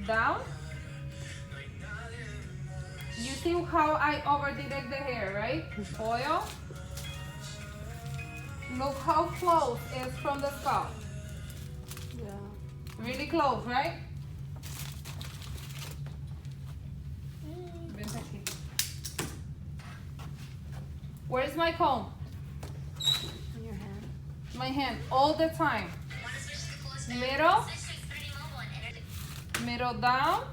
down. You see how I overdid the hair, right? Oil. Look how close it's from the scalp. Yeah. Really close, right? Ven aquí. Where's my comb? On your hand. My hand, all the time. Middle down.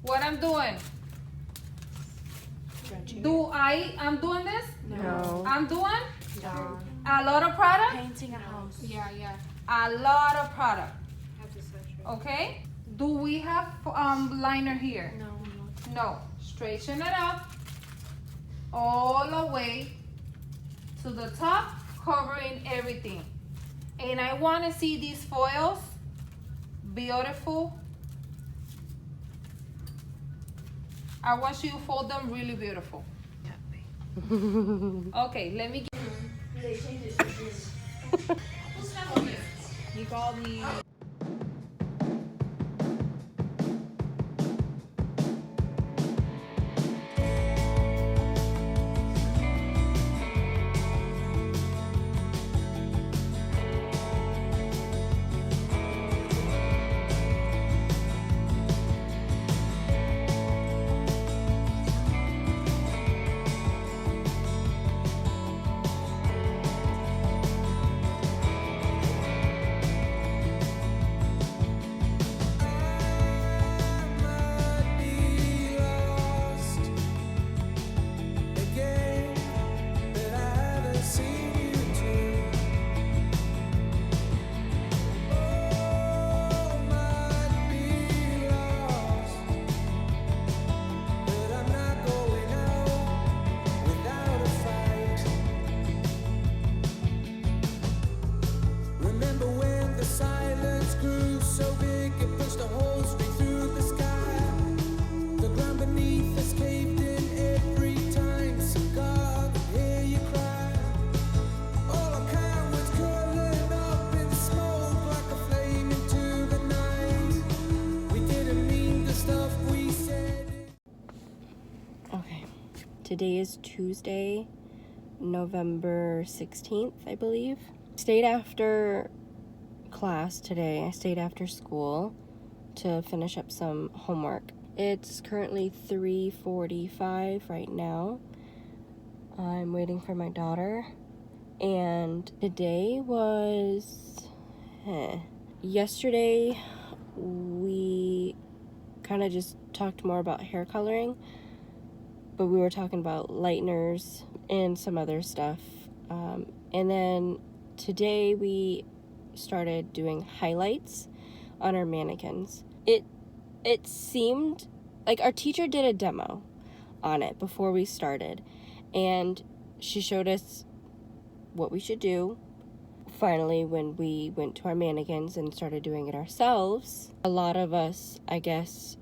What I'm doing? I'm doing this? No. I'm doing Down. a lot of product? Painting a house. Yeah. A lot of product. Okay? Do we have liner here? No. No. Straighten it up all the way to the top, covering everything. And I want to see these foils beautiful. I want you to fold them really beautiful. Okay, let me get. You called me. Today is Tuesday, November 16th, I believe. Stayed after class today. I stayed after school to finish up some homework. It's currently 3:45 right now. I'm waiting for my daughter. And today was... Yesterday, we kind of just talked more about hair coloring. But we were talking about lighteners and some other stuff. And then today we started doing highlights on our mannequins. It seemed like our teacher did a demo on it before we started. And she showed us what we should do. Finally, when we went to our mannequins and started doing it ourselves, a lot of us, I guess,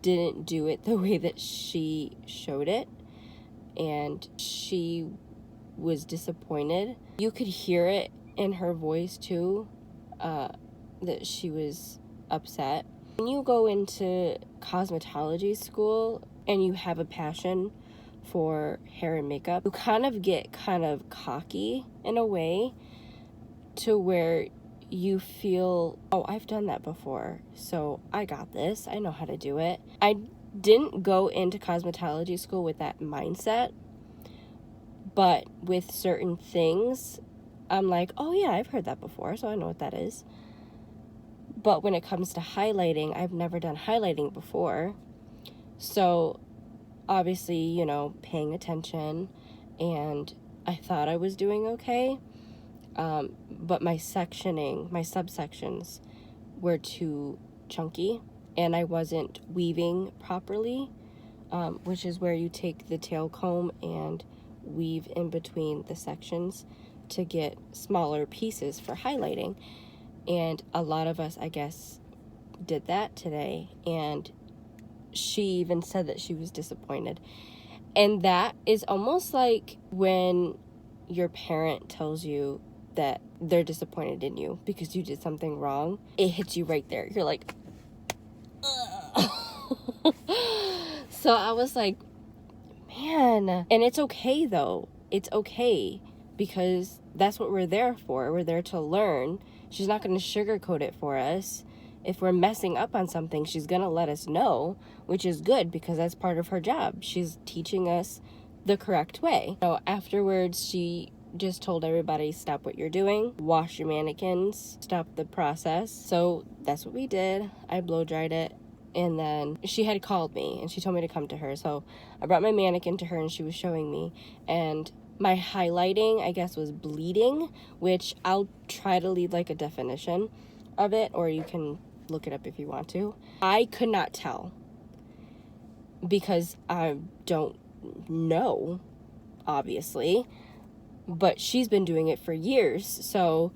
didn't do it the way that she showed it, and she was disappointed. You could hear it in her voice too, that she was upset. When you go into cosmetology school and you have a passion for hair and makeup, you kind of get cocky in a way to where you feel, oh, I've done that before, so I got this. I know how to do it. I didn't go into cosmetology school with that mindset, but with certain things, I'm like, oh yeah, I've heard that before, so I know what that is. But when it comes to highlighting, I've never done highlighting before. So obviously, paying attention, and I thought I was doing okay. But my subsections were too chunky, and I wasn't weaving properly, which is where you take the tail comb and weave in between the sections to get smaller pieces for highlighting. And a lot of us, I guess, did that today, and she even said that she was disappointed. And that is almost like when your parent tells you that they're disappointed in you because you did something wrong. It hits you right there. You're like, So I was like, man. And it's okay, though. It's okay, because that's what we're there for. We're there to learn. She's not going to sugarcoat it for us. If we're messing up on something, she's going to let us know, which is good because that's part of her job. She's teaching us the correct way. So afterwards, she just told everybody, stop what you're doing, wash your mannequins, stop the process. So that's what we did. I blow dried it. And then she had called me and she told me to come to her. So I brought my mannequin to her and she was showing me. And my highlighting, I guess, was bleeding, which I'll try to leave like a definition of it, or you can look it up if you want to. I could not tell because I don't know, obviously, but she's been doing it for years. So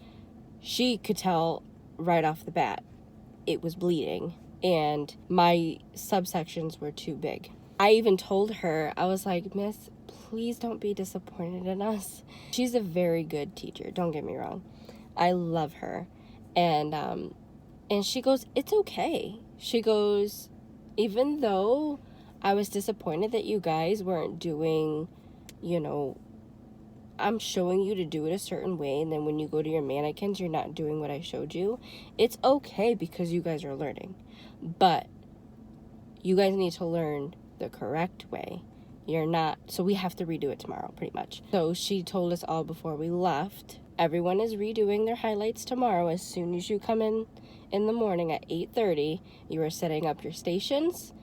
she could tell right off the bat it was bleeding. And my subsections were too big. I even told her, I was like, Miss, please don't be disappointed in us. She's a very good teacher, don't get me wrong. I love her. And she goes, it's okay. She goes, even though I was disappointed that you guys weren't doing, I'm showing you to do it a certain way, and then when you go to your mannequins, you're not doing what I showed you. It's okay because you guys are learning. But you guys need to learn the correct way. You're not, so we have to redo it tomorrow, pretty much. So she told us all before we left, everyone is redoing their highlights tomorrow. As soon as you come in the morning at 8:30, you are setting up your stations.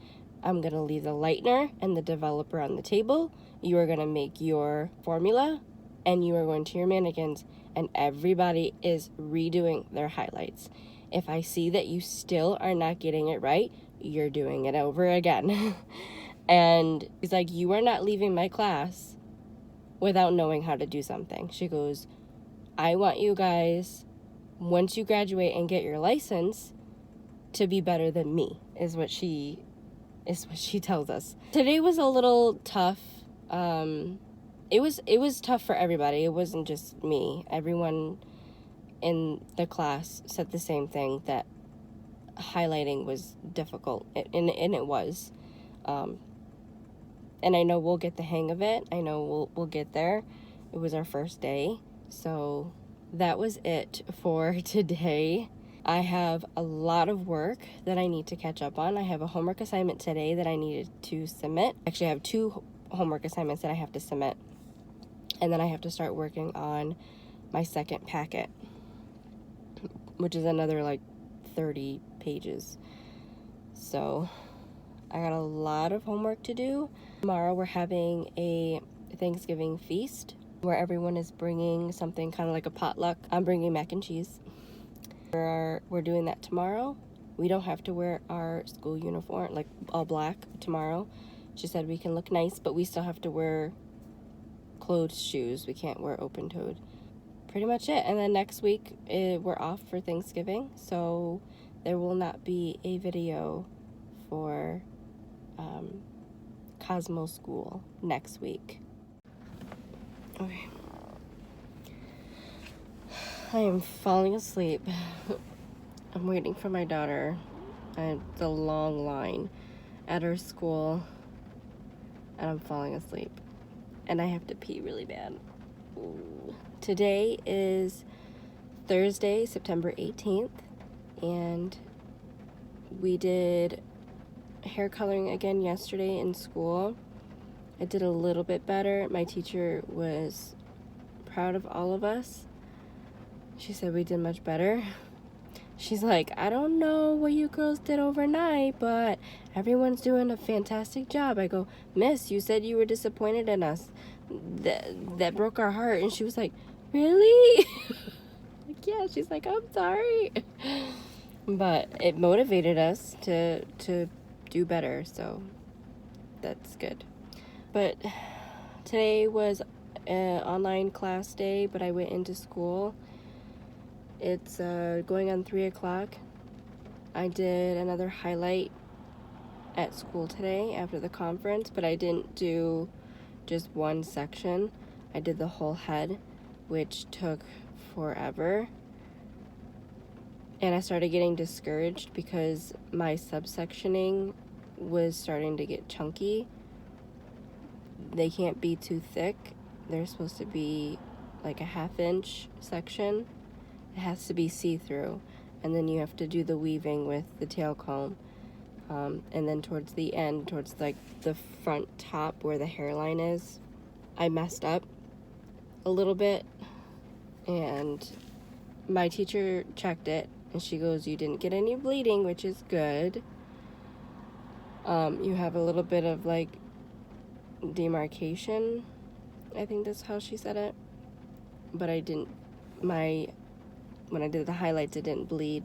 I'm going to leave the lightener and the developer on the table. You are going to make your formula, and you are going to your mannequins, and everybody is redoing their highlights. If I see that you still are not getting it right, you're doing it over again. And she's like, you are not leaving my class without knowing how to do something. She goes, I want you guys, once you graduate and get your license, to be better than me, is what she tells us. Today was a little tough. It was tough for everybody. It wasn't just me. Everyone in the class said the same thing, that highlighting was difficult, and it was. And I know we'll get the hang of it. I know we'll get there. It was our first day. So that was it for today. I have a lot of work that I need to catch up on. I have a homework assignment today that I needed to submit. Actually, I have 2 homework assignments that I have to submit. And then I have to start working on my second packet, which is another like 30 pages. So I got a lot of homework to do. Tomorrow we're having a Thanksgiving feast where everyone is bringing something kind of like a potluck. I'm bringing mac and cheese. We're doing that tomorrow. We don't have to wear our school uniform, like all black, tomorrow. She said we can look nice, but we still have to wear closed shoes. We can't wear open-toed. Pretty much it. And then next week we're off for Thanksgiving, so there will not be a video for Cosmo School next week. Okay. I am falling asleep. I'm waiting for my daughter at the long line at her school, and I'm falling asleep. And I have to pee really bad. Ooh. Today is Thursday, September 18th, and we did hair coloring again yesterday in school. I did a little bit better. My teacher was proud of all of us. She said we did much better. She's like, I don't know what you girls did overnight, but everyone's doing a fantastic job. I go, Miss, you said you were disappointed in us. That broke our heart. And she was like, really? Like, yeah. She's like, I'm sorry. But it motivated us to do better, so that's good. But today was an online class day, but I went into school. It's going on 3 o'clock. I did another highlight at school today after the conference, but I didn't do just one section. I did the whole head, which took forever. And I started getting discouraged because my subsectioning was starting to get chunky. They can't be too thick. They're supposed to be like a 1/2 inch section. It has to be see-through, and then you have to do the weaving with the tail comb. And then towards the end, towards like the front top where the hairline is, I messed up a little bit, and my teacher checked it, and she goes, you didn't get any bleeding, which is good. You have a little bit of like demarcation, I think that's how she said it, but I didn't, when I did the highlights, it didn't bleed.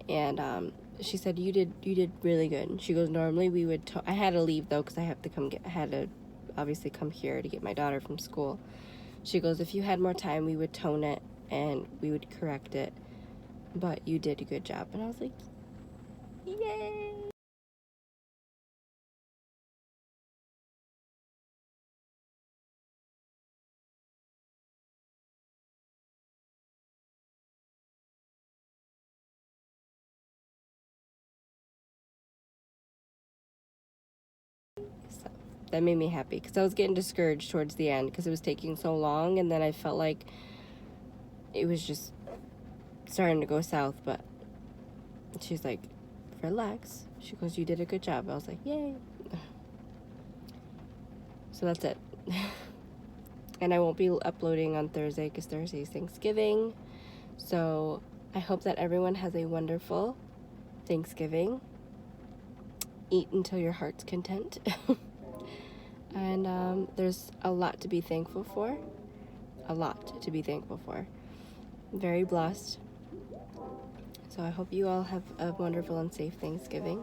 And she said, you did really good. She goes, normally we would I had to leave though, because I had to obviously come here to get my daughter from school. She goes, if you had more time, we would tone it and we would correct it, but you did a good job. And I was like, yay. So that made me happy, because I was getting discouraged towards the end because it was taking so long, and then I felt like it was just starting to go south. But she's like, relax. She goes, you did a good job. I was like, yay. So that's it. And I won't be uploading on Thursday because Thursday is Thanksgiving. So I hope that everyone has a wonderful Thanksgiving. Eat until your heart's content. And there's a lot to be thankful for. A lot to be thankful for. I'm very blessed. So I hope you all have a wonderful and safe Thanksgiving.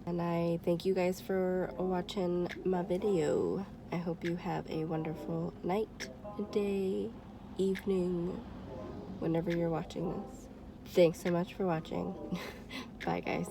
And I thank you guys for watching my video. I hope you have a wonderful night, day, evening, whenever you're watching this. Thanks so much for watching. Bye, guys.